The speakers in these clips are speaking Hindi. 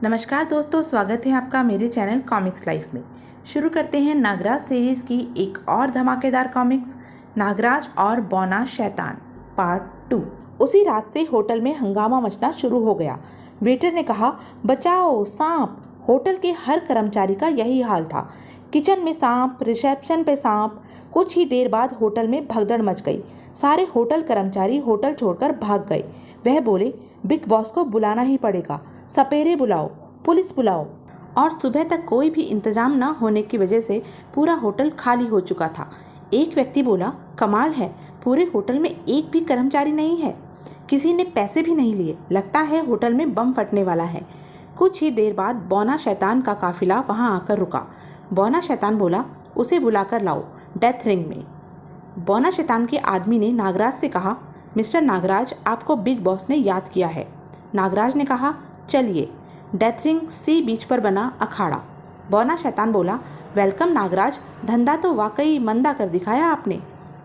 नमस्कार दोस्तों, स्वागत है आपका मेरे चैनल कॉमिक्स लाइफ में। शुरू करते हैं नागराज सीरीज़ की एक और धमाकेदार कॉमिक्स, नागराज और बौना शैतान पार्ट 2। उसी रात से होटल में हंगामा मचना शुरू हो गया। वेटर ने कहा, बचाओ सांप। होटल के हर कर्मचारी का यही हाल था। किचन में सांप, रिसेप्शन पे सांप। कुछ ही देर बाद होटल में भगदड़ मच गई। सारे होटल कर्मचारी होटल छोड़कर भाग गए। वह बोले, बिग बॉस को बुलाना ही पड़ेगा, सपेरे बुलाओ, पुलिस बुलाओ। और सुबह तक कोई भी इंतजाम न होने की वजह से पूरा होटल खाली हो चुका था। एक व्यक्ति बोला, कमाल है, पूरे होटल में एक भी कर्मचारी नहीं है। किसी ने पैसे भी नहीं लिए। लगता है होटल में बम फटने वाला है। कुछ ही देर बाद बौना शैतान का काफिला वहां आकर रुका। बौना शैतान बोला, उसे बुलाकर लाओ, डेथ रिंग में। बौना शैतान के आदमी ने नागराज से कहा, मिस्टर नागराज, आपको बिग बॉस ने याद किया है। नागराज ने कहा, चलिए। डेथ रिंग सी बीच पर बना अखाड़ा। बौना शैतान बोला, वेलकम नागराज, धंधा तो वाकई मंदा कर दिखाया आपने।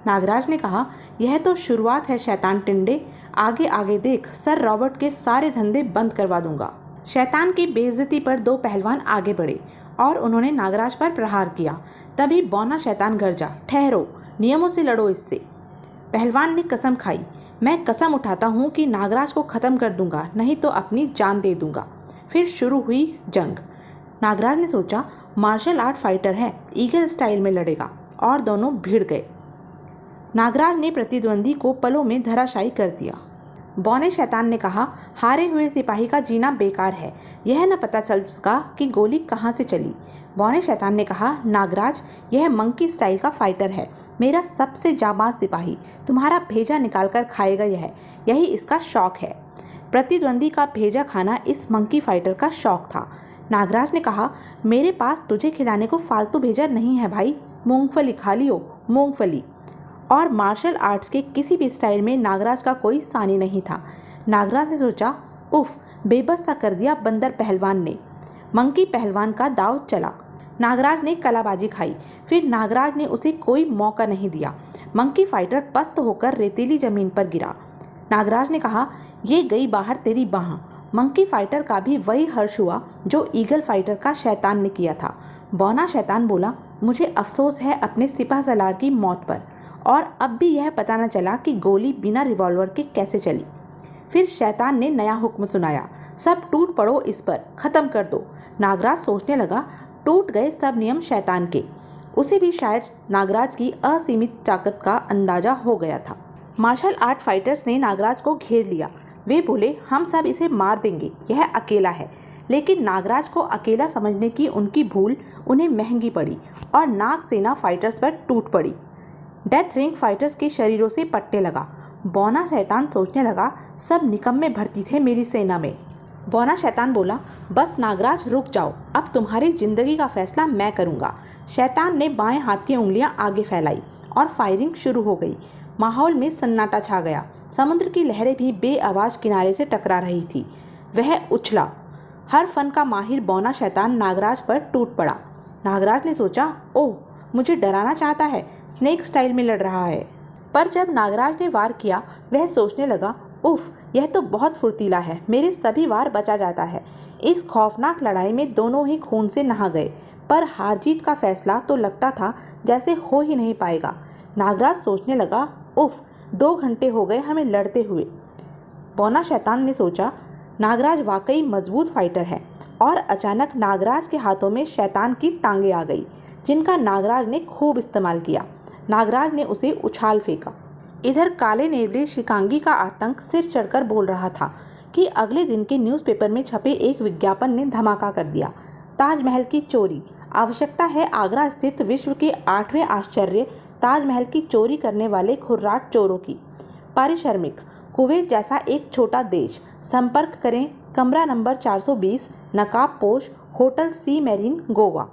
नागराज ने कहा, यह तो शुरुआत है शैतान टिंडे, आगे आगे देख, सर रॉबर्ट के सारे धंधे बंद करवा दूंगा। शैतान की बेइज्जती पर दो पहलवान आगे बढ़े और उन्होंने नागराज पर प्रहार किया। तभी बौना शैतान गरजा, ठहरो, नियमों से लड़ो इससे। पहलवान ने कसम खाई, मैं कसम उठाता हूँ कि नागराज को ख़त्म कर दूंगा, नहीं तो अपनी जान दे दूंगा। फिर शुरू हुई जंग। नागराज ने सोचा, मार्शल आर्ट फाइटर है, ईगल स्टाइल में लड़ेगा, और दोनों भिड़ गए। नागराज ने प्रतिद्वंदी को पलों में धराशायी कर दिया। बौने शैतान ने कहा, हारे हुए सिपाही का जीना बेकार है, यह न पता चल सका कि गोली कहाँ से चली। बौने शैतान ने कहा, नागराज, यह मंकी स्टाइल का फाइटर है, मेरा सबसे जाबाज सिपाही, तुम्हारा भेजा निकाल कर खाएगा, यही इसका शौक है। प्रतिद्वंदी का भेजा खाना इस मंकी फाइटर का शौक था। नागराज ने कहा, मेरे पास तुझे खिलाने को फालतू भेजा नहीं है भाई, मूंगफली खा लियो, मूंगफली। और मार्शल आर्ट्स के किसी भी स्टाइल में नागराज का कोई सानी नहीं था। नागराज ने सोचा, उफ, बेबस सा कर दिया बंदर पहलवान ने। मंकी पहलवान का दाव चला। नागराज ने कलाबाजी खाई, फिर नागराज ने उसे कोई मौका नहीं दिया। मंकी फाइटर पस्त होकर रेतीली जमीन पर गिरा। नागराज ने कहा, ये गई बाहर तेरी बाह। मंकी फाइटर का भी वही हर्ष हुआ जो ईगल फाइटर का शैतान ने किया था। बौना शैतान बोला, मुझे अफसोस है अपने सिपह सलार की मौत पर, और अब भी यह पता न चला कि गोली बिना रिवॉल्वर के कैसे चली। फिर शैतान ने नया हुक्म सुनाया, सब टूट पड़ो इस पर, ख़त्म कर दो। नागराज सोचने लगा, टूट गए सब नियम शैतान के। उसे भी शायद नागराज की असीमित ताकत का अंदाजा हो गया था। मार्शल आर्ट फाइटर्स ने नागराज को घेर लिया। वे बोले, हम सब इसे मार देंगे, यह अकेला है। लेकिन नागराज को अकेला समझने की उनकी भूल उन्हें महंगी पड़ी और नाग सेना फाइटर्स पर टूट पड़ी। डेथ रिंग फाइटर्स के शरीरों से पटने लगा। बौना शैतान सोचने लगा, सब निकम्मे भर्ती थे मेरी सेना में। बौना शैतान बोला, बस नागराज रुक जाओ, अब तुम्हारी जिंदगी का फैसला मैं करूंगा। शैतान ने बाएं हाथ की उंगलियां आगे फैलाई और फायरिंग शुरू हो गई। माहौल में सन्नाटा छा गया। समुद्र की लहरें भी बेआवाज किनारे से टकरा रही थी। वह उछला। हर फन का माहिर बौना शैतान नागराज पर टूट पड़ा। नागराज ने सोचा, ओह, मुझे डराना चाहता है, स्नेक स्टाइल में लड़ रहा है। पर जब नागराज ने वार किया, वह सोचने लगा, उफ, यह तो बहुत फुर्तीला है, मेरे सभी वार बचा जाता है। इस खौफनाक लड़ाई में दोनों ही खून से नहा गए, पर हार जीत का फैसला तो लगता था जैसे हो ही नहीं पाएगा। नागराज सोचने लगा, उफ, 2 घंटे हो गए हमें लड़ते हुए। बौना शैतान ने सोचा, नागराज वाकई मजबूत फाइटर है। और अचानक नागराज के हाथों में शैतान की टांगें आ गई, जिनका नागराज ने खूब इस्तेमाल किया। नागराज ने उसे उछाल फेंका। इधर काले नेवले शिकांगी का आतंक सिर चढ़कर बोल रहा था कि अगले दिन के न्यूज़पेपर में छपे एक विज्ञापन ने धमाका कर दिया। ताजमहल की चोरी, आवश्यकता है आगरा स्थित विश्व के 8वें आश्चर्य ताजमहल की चोरी करने वाले खुर्राट चोरों की। पारिश्रमिक, कुवैत जैसा एक छोटा देश, संपर्क करें कमरा नंबर 420, नकाब पोश, होटल सी मैरीन, गोवा।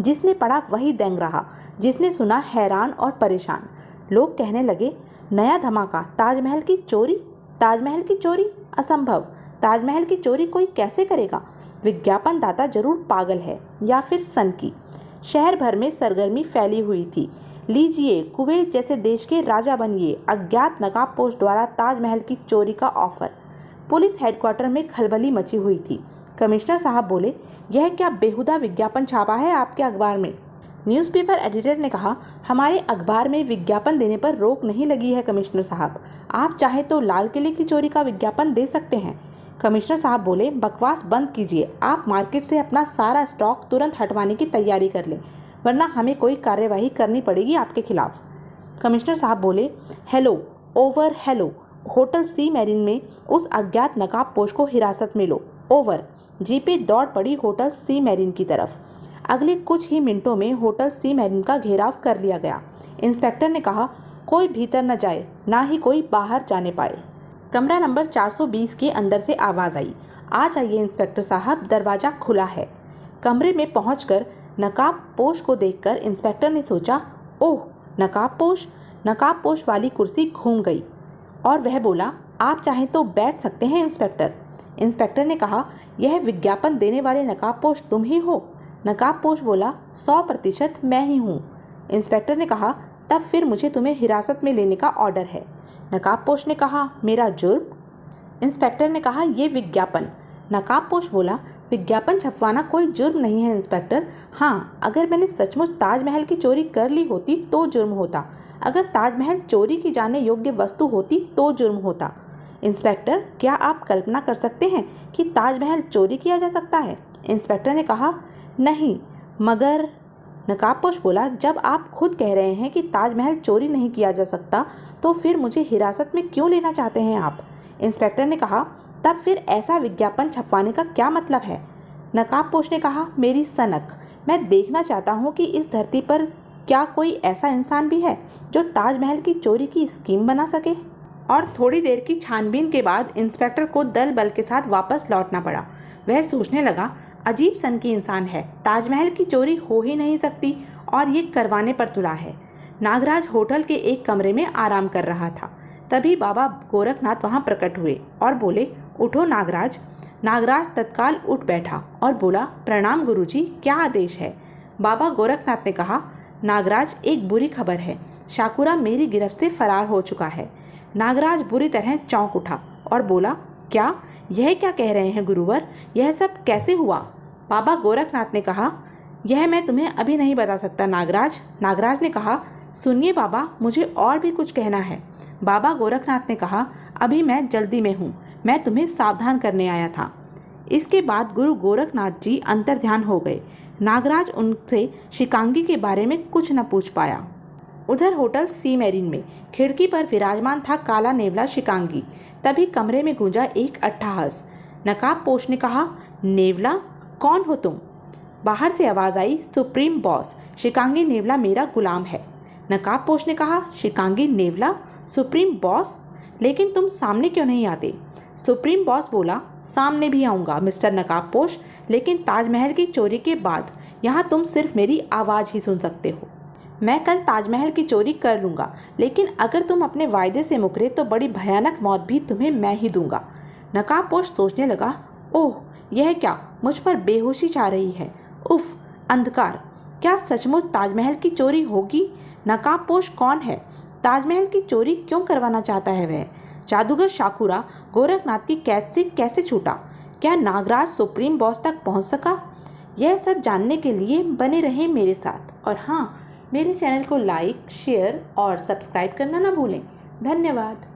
जिसने पढ़ा वही दंग रहा, जिसने सुना हैरान और परेशान। लोग कहने लगे, नया धमाका, ताजमहल की चोरी। ताजमहल की चोरी असंभव, ताजमहल की चोरी कोई कैसे करेगा? विज्ञापन दाता जरूर पागल है या फिर सनकी। शहर भर में सरगर्मी फैली हुई थी। लीजिए, कुवैत जैसे देश के राजा बनिए, अज्ञात नकाबपोश द्वारा ताजमहल की चोरी का ऑफर। पुलिस हेडक्वार्टर में खलबली मची हुई थी। कमिश्नर साहब बोले, यह क्या बेहुदा विज्ञापन छापा है आपके अखबार में? न्यूज़पेपर एडिटर ने कहा, हमारे अखबार में विज्ञापन देने पर रोक नहीं लगी है कमिश्नर साहब, आप चाहे तो लाल किले की चोरी का विज्ञापन दे सकते हैं। कमिश्नर साहब बोले, बकवास बंद कीजिए, आप मार्केट से अपना सारा स्टॉक तुरंत हटवाने की तैयारी कर लें, वरना हमें कोई कार्यवाही करनी पड़ेगी आपके खिलाफ। कमिश्नर साहब बोले, हेलो ओवर, हेलो, होटल सी मैरिन में उस अज्ञात नकाबपोश को हिरासत में लो, ओवर। जीपे दौड़ पड़ी होटल सी मैरिन की तरफ। अगले कुछ ही मिनटों में होटल सी मैरिन का घेराव कर लिया गया। इंस्पेक्टर ने कहा, कोई भीतर न जाए, ना ही कोई बाहर जाने पाए। कमरा नंबर 420 के अंदर से आवाज़ आई, आ जाइए इंस्पेक्टर साहब, दरवाज़ा खुला है। कमरे में पहुंचकर नकाबपोश को देखकर इंस्पेक्टर ने सोचा, ओह नकाबपोश। नकाबपोश वाली कुर्सी घूम गई और वह बोला, आप चाहें तो बैठ सकते हैं इंस्पेक्टर। इंस्पेक्टर ने कहा, यह विज्ञापन देने वाले नकाबपोश तुम ही हो? नकाबपोश बोला, 100% मैं ही हूँ। इंस्पेक्टर ने कहा, तब फिर मुझे तुम्हें हिरासत में लेने का ऑर्डर है। नकाबपोश ने कहा, मेरा जुर्म? इंस्पेक्टर ने कहा, ये विज्ञापन। नकाबपोश बोला, विज्ञापन छपवाना कोई जुर्म नहीं है इंस्पेक्टर। हाँ, अगर मैंने सचमुच ताजमहल की चोरी कर ली होती तो जुर्म होता, अगर ताजमहल चोरी की जाने योग्य वस्तु होती तो जुर्म होता। इंस्पेक्टर, क्या आप कल्पना कर सकते हैं कि ताजमहल चोरी किया जा सकता है? इंस्पेक्टर ने कहा, नहीं, मगर। नकाबपोश बोला, जब आप खुद कह रहे हैं कि ताजमहल चोरी नहीं किया जा सकता, तो फिर मुझे हिरासत में क्यों लेना चाहते हैं आप? इंस्पेक्टर ने कहा, तब फिर ऐसा विज्ञापन छपवाने का क्या मतलब है? नकाबपोश ने कहा, मेरी सनक, मैं देखना चाहता हूँ कि इस धरती पर क्या कोई ऐसा इंसान भी है जो ताजमहल की चोरी की स्कीम बना सके? और थोड़ी देर की छानबीन के बाद इंस्पेक्टर को दल बल के साथ वापस लौटना पड़ा। वह सोचने लगा, अजीब सन की इंसान है, ताजमहल की चोरी हो ही नहीं सकती और ये करवाने पर तुला है। नागराज होटल के एक कमरे में आराम कर रहा था। तभी बाबा गोरखनाथ वहाँ प्रकट हुए और बोले, उठो नागराज। नागराज तत्काल उठ बैठा और बोला, प्रणाम गुरुजी, क्या आदेश है? बाबा गोरखनाथ ने कहा, नागराज, एक बुरी खबर है, शाकुरा मेरी गिरफ्त से फरार हो चुका है। नागराज बुरी तरह चौंक उठा और बोला, क्या? यह क्या कह रहे हैं गुरुवर, यह सब कैसे हुआ? बाबा गोरखनाथ ने कहा, यह मैं तुम्हें अभी नहीं बता सकता नागराज। नागराज ने कहा, सुनिए बाबा, मुझे और भी कुछ कहना है। बाबा गोरखनाथ ने कहा, अभी मैं जल्दी में हूँ, मैं तुम्हें सावधान करने आया था। इसके बाद गुरु गोरखनाथ जी अंतर्ध्यान हो गए। नागराज उनसे शिकांगी के बारे में कुछ न पूछ पाया। उधर होटल सी मैरिन में खिड़की पर विराजमान था काला नेवला शिकांगी। तभी कमरे में गूंजा एक अट्टहास। नकाबपोश ने कहा, नेवला, कौन हो तुम? बाहर से आवाज़ आई, सुप्रीम बॉस, शिकांगी नेवला मेरा गुलाम है। नकाबपोश ने कहा, शिकांगी नेवला, सुप्रीम बॉस, लेकिन तुम सामने क्यों नहीं आते? सुप्रीम बॉस बोला, सामने भी आऊँगा मिस्टर नकाबपोश, लेकिन ताजमहल की चोरी के बाद यहाँ तुम सिर्फ मेरी आवाज़ ही सुन सकते हो। मैं कल ताजमहल की चोरी कर लूँगा, लेकिन अगर तुम अपने वायदे से मुकरे तो बड़ी भयानक मौत भी तुम्हें मैं ही दूंगा। नकाबपोश सोचने लगा, ओह यह क्या, मुझ पर बेहोशी छा रही है। उफ, अंधकार, क्या सचमुच ताजमहल की चोरी होगी? नकाबपोश कौन है? ताजमहल की चोरी क्यों करवाना चाहता है वह? जादूगर शाकुरा गोरखनाथ की कैद से कैसे छूटा? क्या नागराज सुप्रीम बॉस तक पहुंच सका? यह सब जानने के लिए बने रहें मेरे साथ। और हाँ, मेरे चैनल को लाइक, शेयर और सब्सक्राइब करना ना भूलें। धन्यवाद।